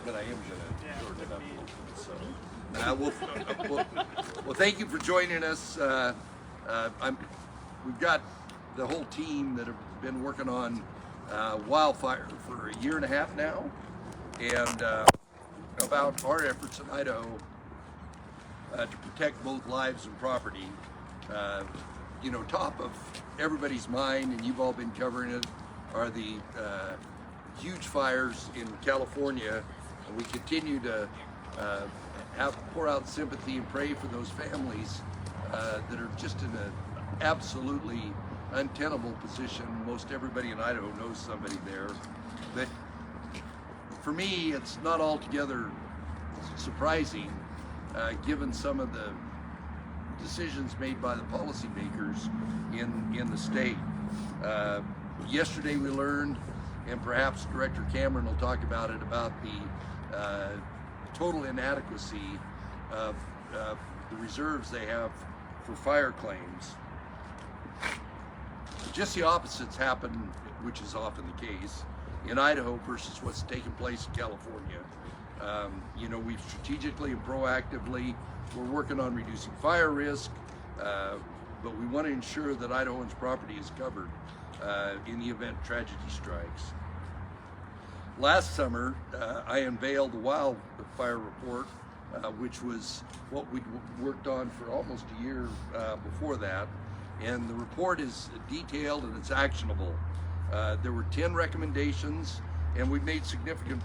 but I am going to shorten it up a little bit. So, well, thank you for joining us. We've got the whole team that have been working on Wildfire for a year and a half now, and about our efforts in Idaho to protect both lives and property. Top of everybody's mind, and you've all been covering it, are the huge fires in California, and we continue to pour out sympathy and pray for those families that are just in an absolutely untenable position. Most everybody in Idaho knows somebody there, but for me, it's not altogether surprising, given some of the decisions made by the policymakers in the state. Yesterday we learned, and perhaps Director Cameron will talk about it, about the total inadequacy of the reserves they have for fire claims. Just the opposites happen, which is often the case, in Idaho versus what's taking place in California. We've strategically and proactively, we're working on reducing fire risk, but we want to ensure that Idahoans' property is covered in the event tragedy strikes. Last summer, I unveiled the Wildfire report, which was what we'd worked on for almost a year before that. And the report is detailed and it's actionable. There were 10 recommendations, and we've made significant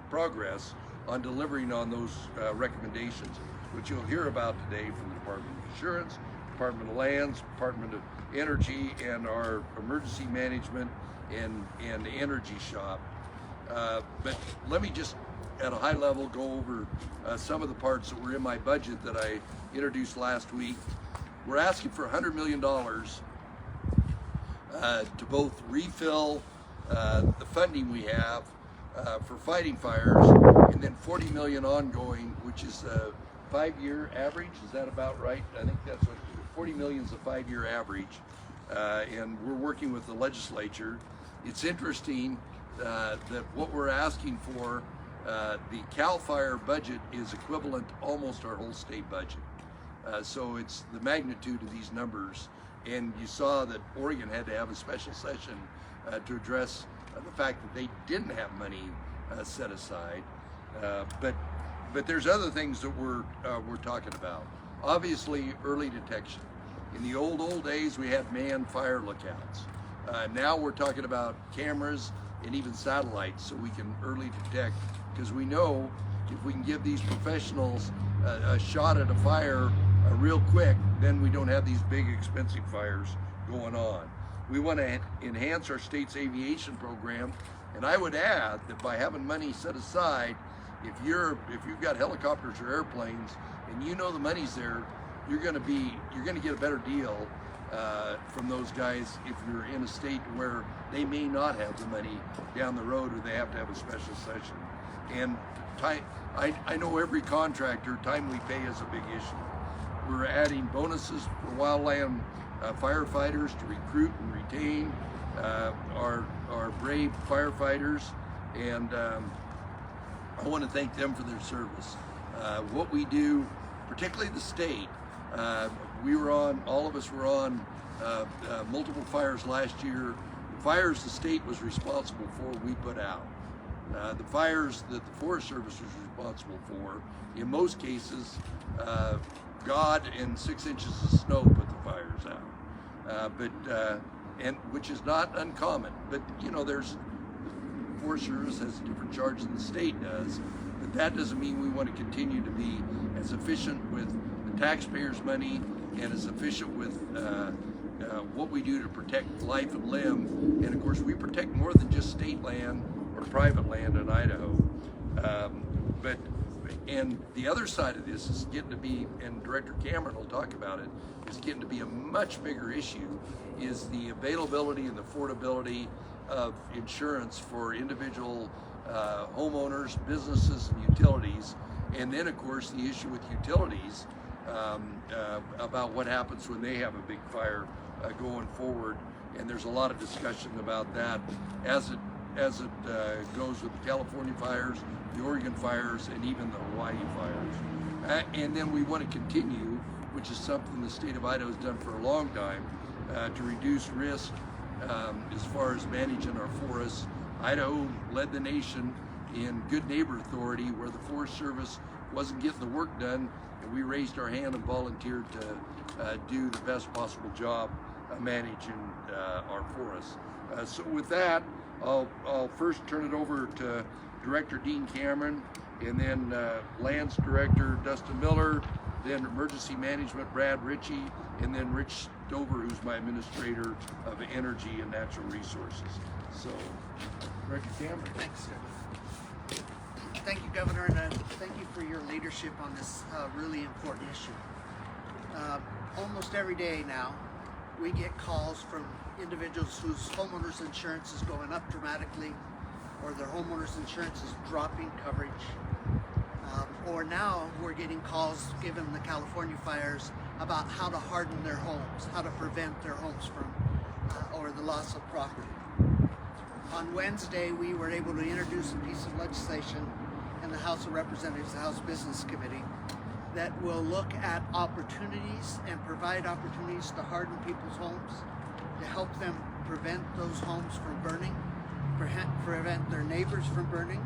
progress on delivering on those recommendations, which you'll hear about today from the Department of Insurance, Department of Lands, Department of Energy, and our emergency management and energy shop. But let me just, at a high level, go over some of the parts that were in my budget that I introduced last week. We're asking for $100 million to both refill the funding we have for fighting fires, and then $40 million ongoing, which is a 5-year average. Is that about right? I think that's what 40 million is a 5-year average, and we're working with the legislature. It's interesting that what we're asking for, the CAL FIRE budget is equivalent to almost our whole state budget. So it's the magnitude of these numbers, and you saw that Oregon had to have a special session to address the fact that they didn't have money set aside. But there's other things that we're talking about. Obviously, early detection. In the old days, we had manned fire lookouts. Now we're talking about cameras and even satellites, so we can early detect, because we know if we can give these professionals a shot at a fire real quick, then we don't have these big expensive fires going on. We want to enhance our state's aviation program, and I would add that by having money set aside, if you've got helicopters or airplanes and you know the money's there, you're going to get a better deal from those guys if you're in a state where they may not have the money down the road, or they have to have a special session. And I know every contractor, timely pay is a big issue. We're adding bonuses for wildland firefighters to recruit and retain our brave firefighters, and I want to thank them for their service. What we do, particularly the state, all of us were on multiple fires last year. The fires the state was responsible for, we put out. The fires that the Forest Service was responsible for, in most cases, God and 6 inches of snow put the fires out. And which is not uncommon. But there's Forest Service has a different charge than the state does. But that doesn't mean we want to continue to be as efficient with the taxpayers' money and as efficient with what we do to protect life and limb. And of course, we protect more than just state land or private land in Idaho. And the other side of this is getting to be, and Director Cameron will talk about it, is getting to be a much bigger issue, is the availability and affordability of insurance for individual homeowners, businesses, and utilities. And then, of course, the issue with utilities about what happens when they have a big fire going forward. And there's a lot of discussion about that as it as it goes with the California fires, the Oregon fires, and even the Hawaii fires. And then we want to continue, which is something the state of Idaho has done for a long time, to reduce risk as far as managing our forests. Idaho led the nation in Good Neighbor Authority, where the Forest Service wasn't getting the work done, and we raised our hand and volunteered to do the best possible job managing our forests. So with that, I'll first turn it over to Director Dean Cameron, and then Lands Director Dustin Miller, then Emergency Management Brad Ritchie, and then Rich Stover, who's my Administrator of Energy and Natural Resources. So, Director Cameron. Thanks, sir. Thank you, Governor, and thank you for your leadership on this really important issue. Almost every day now, we get calls from individuals whose homeowners insurance is going up dramatically, or their homeowners insurance is dropping coverage. Or now we're getting calls, given the California fires, about how to harden their homes, how to prevent their homes from, or the loss of property. On Wednesday, we were able to introduce a piece of legislation in the House of Representatives, the House Business Committee, that will look at opportunities and provide opportunities to harden people's homes, to help them prevent those homes from burning, prevent their neighbors from burning,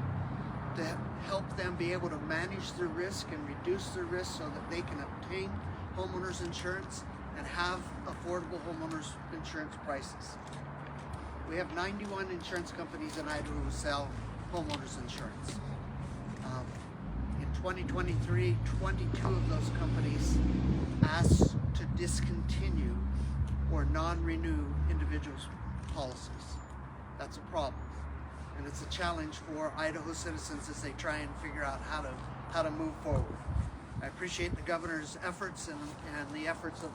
to help them be able to manage their risk and reduce their risk so that they can obtain homeowners insurance and have affordable homeowners insurance prices. We have 91 insurance companies in Idaho who sell homeowners insurance. In 2023, 22 of those companies asked to discontinue or non-renew individuals' policies. That's a problem, and it's a challenge for Idaho citizens as they try and figure out how to move forward. I appreciate the Governor's efforts and the efforts of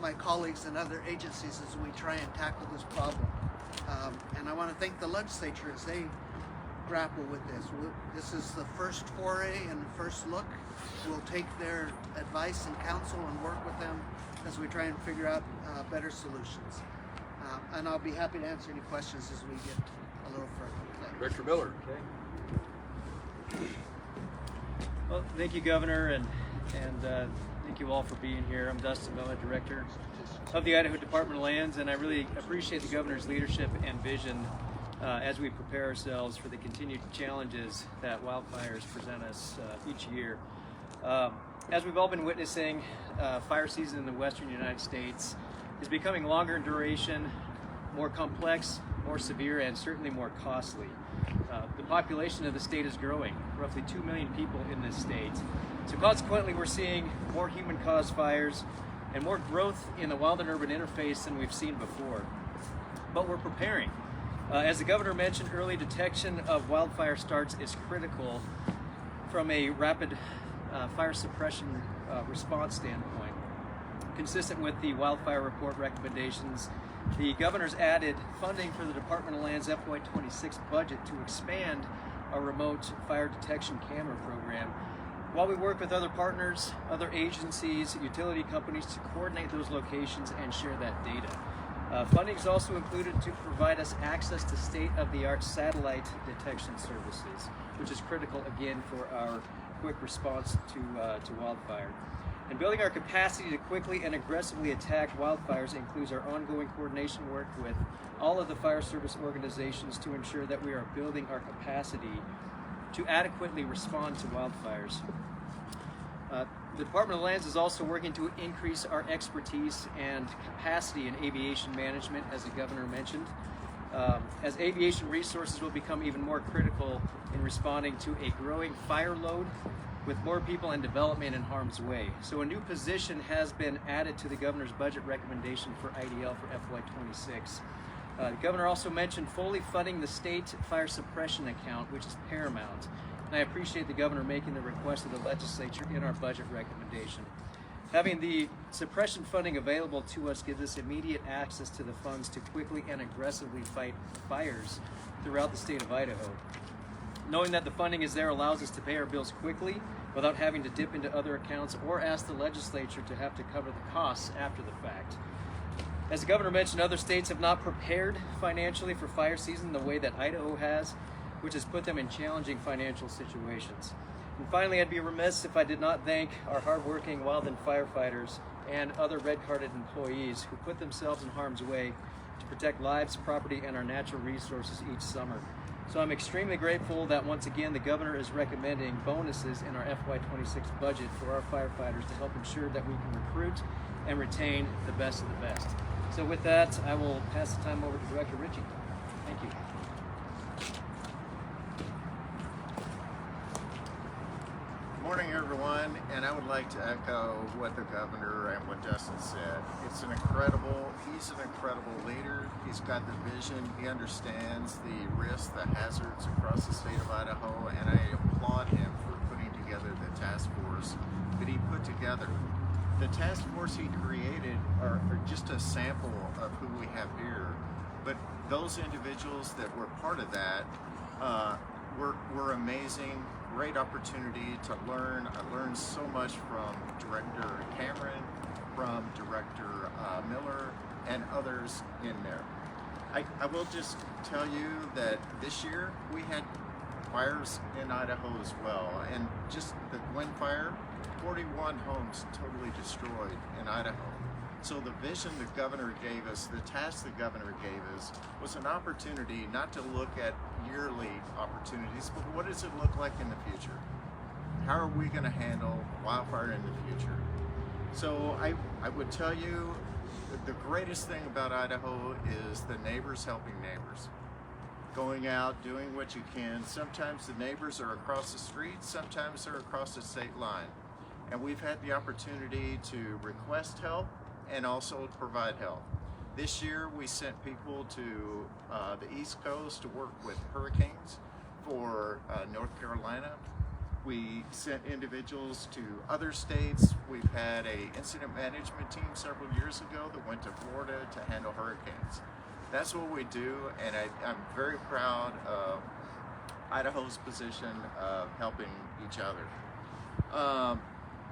my colleagues and other agencies as we try and tackle this problem. And I want to thank the legislature as they grapple with this. This is the first foray and the first look. We'll take their advice and counsel and work with them as we try and figure out better solutions. And I'll be happy to answer any questions as we get a little further. Director Miller. Okay. Well, thank you, Governor, and thank you all for being here. I'm Dustin Miller, Director of the Idaho Department of Lands, and I really appreciate the Governor's leadership and vision as we prepare ourselves for the continued challenges that wildfires present us each year. As we've all been witnessing, fire season in the western United States is becoming longer in duration, more complex, more severe, and certainly more costly. The population of the state is growing, roughly 2 million people in this state. So consequently, we're seeing more human-caused fires and more growth in the wild and urban interface than we've seen before. But we're preparing. As the Governor mentioned, early detection of wildfire starts is critical from a rapid fire suppression response standpoint. Consistent with the wildfire report recommendations, the Governor's added funding for the Department of Land's FY26 budget to expand our remote fire detection camera program, while we work with other partners, other agencies, utility companies to coordinate those locations and share that data. Funding is also included to provide us access to state-of-the-art satellite detection services, which is critical again for our quick response to wildfire. And building our capacity to quickly and aggressively attack wildfires includes our ongoing coordination work with all of the fire service organizations to ensure that we are building our capacity to adequately respond to wildfires. The Department of Lands is also working to increase our expertise and capacity in aviation management, as the Governor mentioned, as aviation resources will become even more critical in responding to a growing fire load with more people and development in harm's way. So a new position has been added to the Governor's budget recommendation for IDL for FY26. The Governor also mentioned fully funding the state fire suppression account, which is paramount. And I appreciate the Governor making the request of the legislature in our budget recommendation. Having the suppression funding available to us gives us immediate access to the funds to quickly and aggressively fight fires throughout the state of Idaho. Knowing that the funding is there allows us to pay our bills quickly without having to dip into other accounts or ask the legislature to have to cover the costs after the fact. As the governor mentioned, other states have not prepared financially for fire season the way that Idaho has, which has put them in challenging financial situations. And finally, I'd be remiss if I did not thank our hardworking wildland firefighters and other red-carded employees who put themselves in harm's way to protect lives, property, and our natural resources each summer. So I'm extremely grateful that once again the governor is recommending bonuses in our FY26 budget for our firefighters to help ensure that we can recruit and retain the best of the best. So with that, I will pass the time over to Director Ritchie. Thank you. Morning, everyone, and I would like to echo what the governor and what Dustin said. He's an incredible leader. He's got the vision. He understands the risks, the hazards across the state of Idaho, and I applaud him for putting together the task force that he put together. The task force he created are just a sample of who we have here, but those individuals that were part of that were amazing. Great opportunity to learn. I learned so much from Director Cameron, from Director Miller, and others in there. I will just tell you that this year we had fires in Idaho as well, and just the wildfire, 41 homes totally destroyed in Idaho. So the vision the governor gave us, the task the governor gave us, was an opportunity not to look at yearly opportunities, but what does it look like in the future? How are we going to handle wildfire in the future? So I would tell you that the greatest thing about Idaho is the neighbors helping neighbors. Going out, doing what you can. Sometimes the neighbors are across the street, sometimes they're across the state line. And we've had the opportunity to request help and also provide help. This year we sent people to the East Coast to work with hurricanes for North Carolina. We sent individuals to other states. We've had an incident management team several years ago that went to Florida to handle hurricanes. That's what we do, and I'm very proud of Idaho's position of helping each other.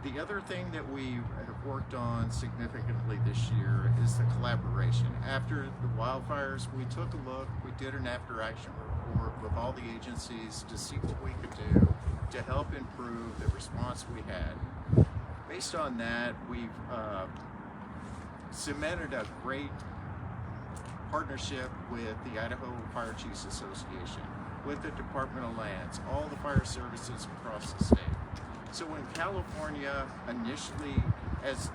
The other thing that we have worked on significantly this year is the collaboration. After the wildfires, we took a look, we did an after-action report with all the agencies to see what we could do to help improve the response we had. Based on that, we've cemented a great partnership with the Idaho Fire Chiefs Association, with the Department of Lands, all the fire services across the state. So in California, initially, as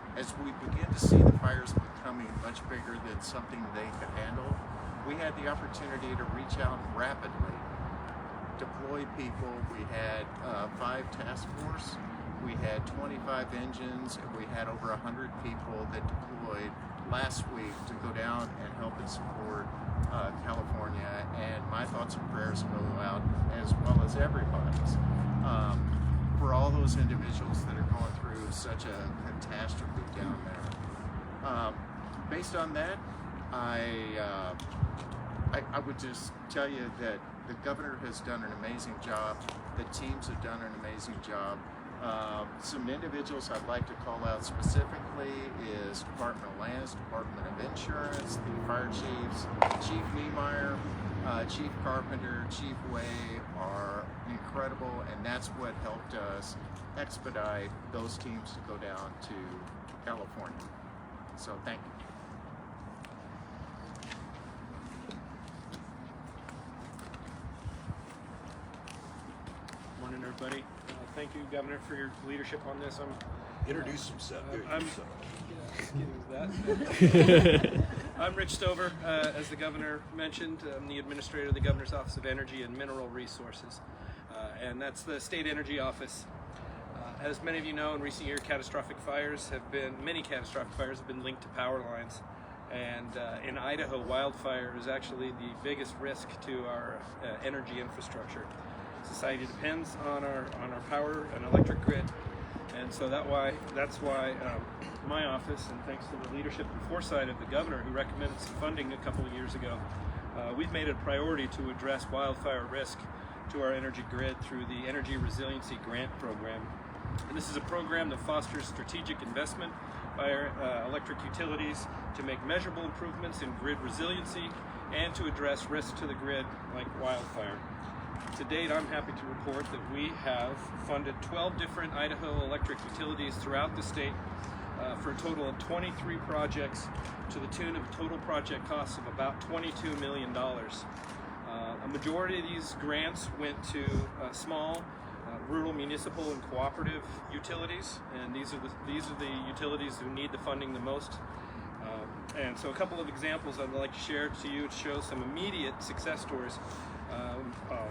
we begin to see the fires becoming much bigger than something they could handle, we had the opportunity to reach out and rapidly deploy people. We had 5 task force, we had 25 engines, and we had over 100 people that deployed last week to go down and help and support California. And my thoughts and prayers go out, as well as everybody's, for all those individuals that are going through such a catastrophe down there. Based on that, I would just tell you that the governor has done an amazing job. The teams have done an amazing job. Some individuals I'd like to call out specifically is Department of Lands, Department of Insurance, the fire chiefs, Chief Niemeyer, Chief Carpenter, Chief Way are incredible, and that's what helped us expedite those teams to go down to California. So thank you. Morning, everybody. Thank you, Governor, for your leadership on this. Introduce himself. I'm Rich Stover. As the governor mentioned, I'm the administrator of the Governor's Office of Energy and Mineral Resources, and that's the state energy office. As many of you know, in recent years, many catastrophic fires have been linked to power lines. And in Idaho, wildfire is actually the biggest risk to our energy infrastructure. Society depends on our power and electric grid, and so that's why my office, and thanks to the leadership and foresight of the governor, who recommended some funding a couple of years ago, we've made it a priority to address wildfire risk to our energy grid through the Energy Resiliency Grant Program. And this is a program that fosters strategic investment by our electric utilities to make measurable improvements in grid resiliency and to address risks to the grid like wildfire. To date, I'm happy to report that we have funded 12 different Idaho electric utilities throughout the state for a total of 23 projects to the tune of a total project cost of about $22 million. A majority of these grants went to small rural, municipal, and cooperative utilities, and these are the utilities who need the funding the most. And so a couple of examples I'd like to share to you to show some immediate success stories.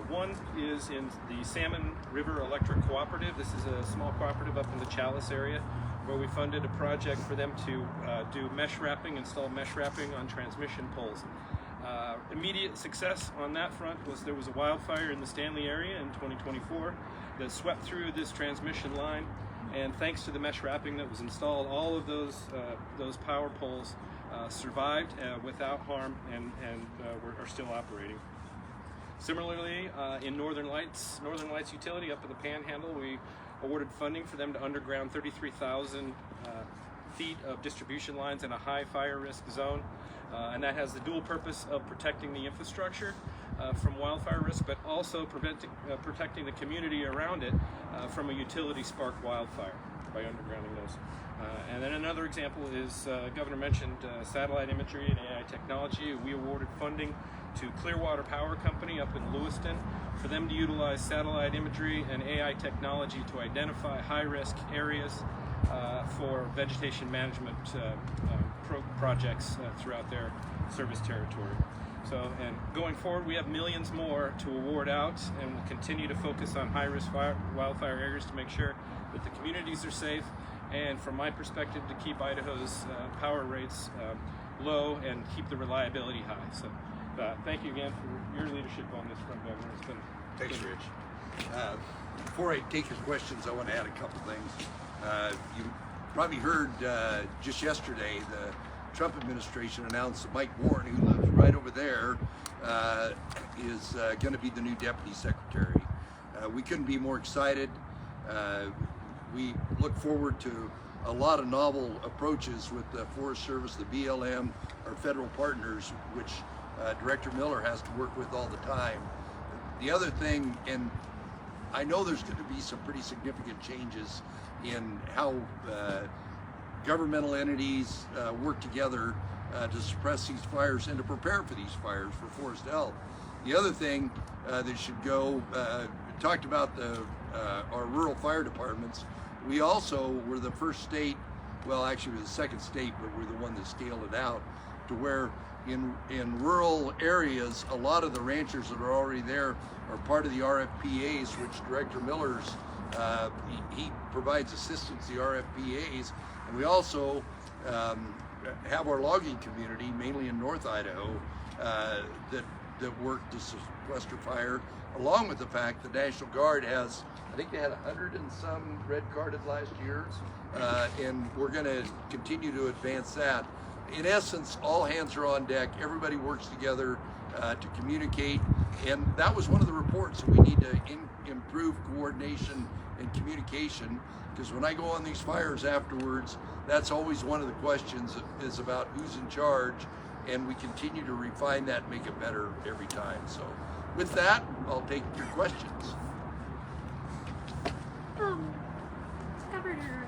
One is in the Salmon River Electric Cooperative. This is a small cooperative up in the Chalice area where we funded a project for them to do mesh wrapping, install mesh wrapping on transmission poles. Immediate success on that front was there was a wildfire in the Stanley area in 2024 that swept through this transmission line, and thanks to the mesh wrapping that was installed, all of those power poles survived without harm and are still operating. Similarly, in Northern Lights Utility up in the Panhandle, we awarded funding for them to underground 33,000 feet of distribution lines in a high fire risk zone. And that has the dual purpose of protecting the infrastructure from wildfire risk, but also protecting the community around it from a utility spark wildfire by undergrounding those. And then another example is, Governor mentioned satellite imagery and AI technology. We awarded funding to Clearwater Power Company up in Lewiston for them to utilize satellite imagery and AI technology to identify high-risk areas for vegetation management projects throughout their service territory. So, and going forward, we have millions more to award out, and we'll continue to focus on high-risk wildfire areas to make sure that the communities are safe, and from my perspective, to keep Idaho's power rates low and keep the reliability high. So, thank you again for your leadership on this front, Governor. It's been Thanks, Rich. Before I take your questions, I want to add a couple things. You probably heard just yesterday the Trump administration announced that Mike Warren, who lives right over there, is going to be the new deputy secretary. We couldn't be more excited. We look forward to a lot of novel approaches with the Forest Service, the BLM, our federal partners, which Director Miller has to work with all the time. The other thing, and I know there's going to be some pretty significant changes in how governmental entities work together to suppress these fires and to prepare for these fires for forest health. The other thing that should go, talked about our rural fire departments. We also were the first state, well actually we're the second state, but we're the one that scaled it out to where in rural areas, a lot of the ranchers that are already there are part of the RFPAs, which Director Miller's, he provides assistance to the RFPAs. And we also have our logging community, mainly in North Idaho, that work to sequester fire, along with the fact the National Guard has, I think they had 100 and some red carded last year, and we're going to continue to advance that. In essence, all hands are on deck. Everybody works together to communicate, and that was one of the reports. We need to improve coordination and communication, because when I go on these fires afterwards, that's always one of the questions is about who's in charge, and we continue to refine that and make it better every time. So with that, I'll take your questions. Governor,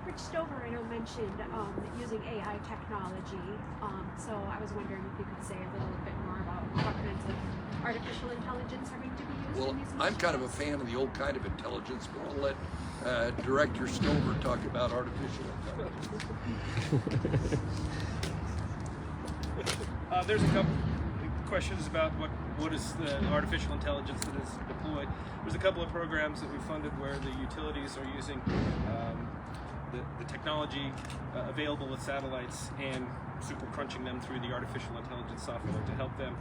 Rich Stover, I know, mentioned using AI technology. So I was wondering if you could say a little bit more about what kinds of artificial intelligence are going to be used Well, in these I'm kind of a initiatives? fan of the old kind of intelligence, but I'll let Director Stover talk about artificial intelligence. There's a couple questions about what is the artificial intelligence that is deployed. There's a couple of programs that we funded where the utilities are using the technology available with satellites and super crunching them through the artificial intelligence software to help them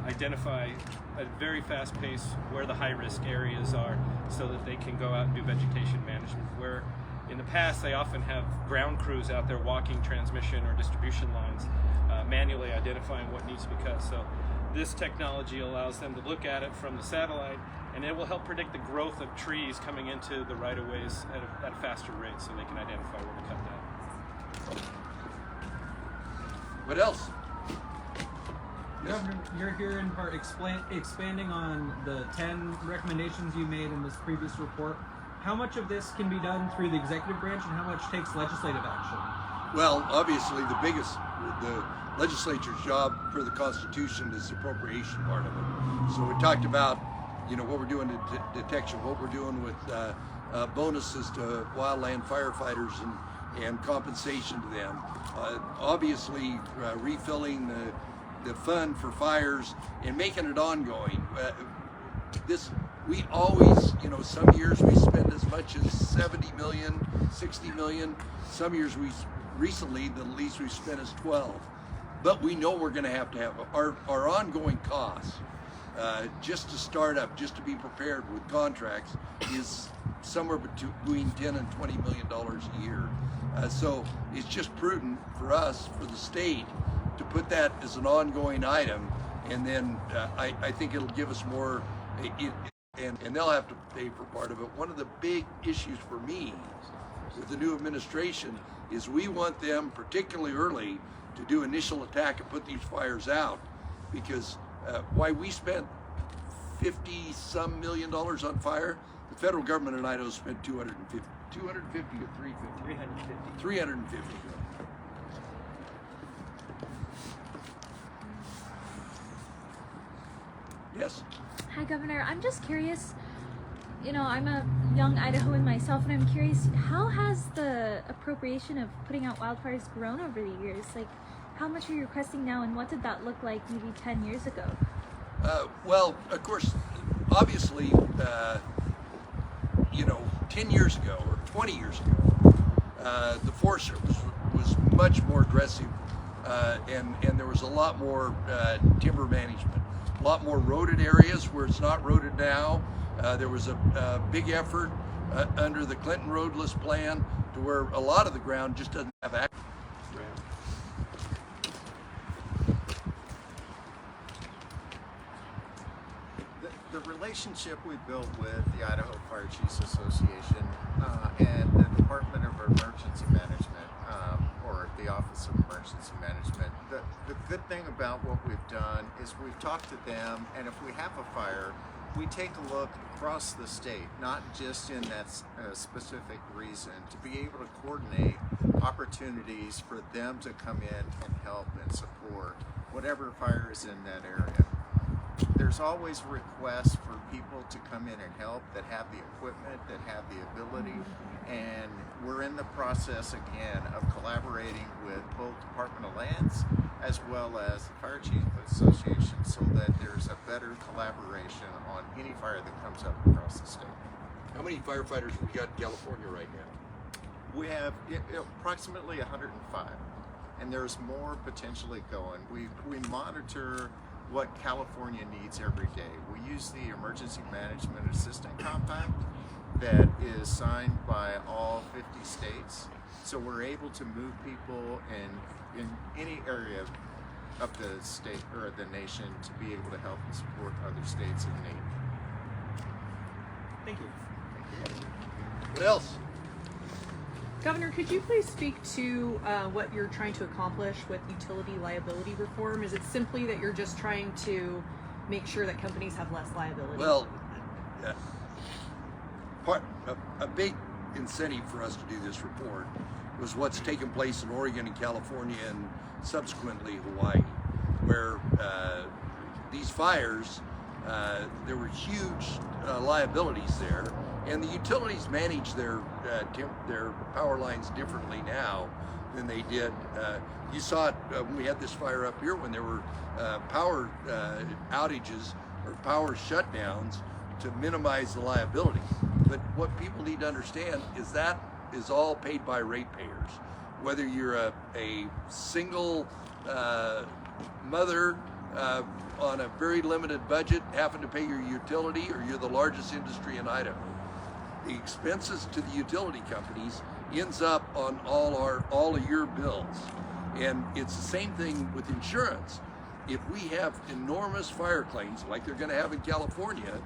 identify at a very fast pace where the high-risk areas are so that they can go out and do vegetation management, where in the past they often have ground crews out there walking transmission or distribution lines, manually identifying what needs to be cut. So this technology allows them to look at it from the satellite and it will help predict the growth of trees coming into the right-of-ways at a faster rate, so they can identify where to cut down. What else? Yes. Governor, you're here in part expanding on the 10 recommendations you made in this previous report. How much of this can be done through the executive branch and how much takes legislative action? Well, obviously the legislature's job for the Constitution is the appropriation part of it. So we talked about, what we're doing to detection, what we're doing with bonuses to wildland firefighters and compensation to them. Obviously, refilling the fund for fires and making it ongoing. We always, some years we spend as much as 70 million, 60 million. Some years recently, the least we've spent is 12. But we know we're going to have our ongoing costs, just to start up, just to be prepared with contracts, is somewhere between 10 and 20 million dollars a year. So it's just prudent for us, for the state, to put that as an ongoing item, and then I think it'll give us more, and they'll have to pay for part of it. One of the big issues for me with the new administration is we want them, particularly early, to do initial attack and put these fires out, because why we spent 50-some million dollars on fire, the federal government in Idaho spent 250 or 350? 350. Yes. Hi, Governor. I'm just curious. I'm a young Idahoan myself, and I'm curious, how has the appropriation of putting out wildfires grown over the years? Like, how much are you requesting now, and what did that look like maybe 10 years ago? Well, of course, obviously, 10 years ago or 20 years ago, the Forest Service was much more aggressive, and there was a lot more timber management, a lot more roaded areas where it's not roaded now. There was a big effort under the Clinton roadless plan to where a lot of the ground just doesn't have access. The relationship we built with the Idaho Fire Chiefs Association and the Department of Emergency Management, or the Office of Emergency Management, the good thing about what we've done is we've talked to them, and if we have a fire, we take a look across the state, not just in that specific reason, to be able to coordinate opportunities for them to come in and help and support whatever fire is in that area. There's always requests for people to come in and help that have the equipment, that have the ability, and we're in the process again of collaborating with both Department of Lands as well as the Fire Chiefs Association, so that there's a better collaboration on any fire that comes up across the state. How many firefighters we got in California right now? We have approximately 105, and there's more potentially going. We monitor what California needs every day. We use the Emergency Management Assistant Compact that is signed by all 50 states, so we're able to move people in any area of the state or the nation to be able to help and support other states in need. Thank you. What else? Governor, could you please speak to what you're trying to accomplish with utility liability reform? Is it simply that you're just trying to make sure that companies have less liability? Well, a big incentive for us to do this report was what's taken place in Oregon and California and subsequently Hawaii, where these fires, there were huge liabilities there, and the utilities manage their power lines differently now than they did. You saw it when we had this fire up here, when there were power outages or power shutdowns to minimize the liability. But what people need to understand is that is all paid by ratepayers. Whether you're a single mother on a very limited budget having to pay your utility, or you're the largest industry in Idaho, the expenses to the utility companies ends up on all of your bills. And it's the same thing with insurance. If we have enormous fire claims like they're going to have in California,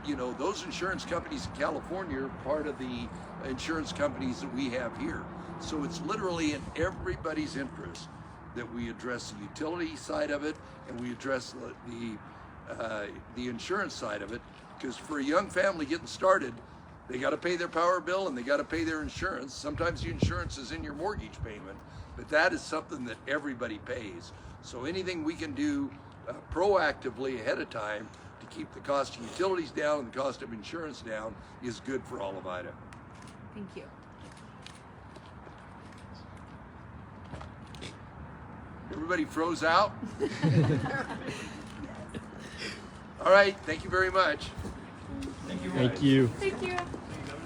You know, those insurance companies in California are part of the insurance companies that we have here. So it's literally in everybody's interest that we address the utility side of it and we address the insurance side of it, because for a young family getting started, they got to pay their power bill and they got to pay their insurance. Sometimes the insurance is in your mortgage payment, but that is something that everybody pays. So anything we can do proactively ahead of time to keep the cost of utilities down and the cost of insurance down is good for all of Idaho. Thank you. Everybody froze out? All right, thank you very much. Thank you. Thank you. Thank you.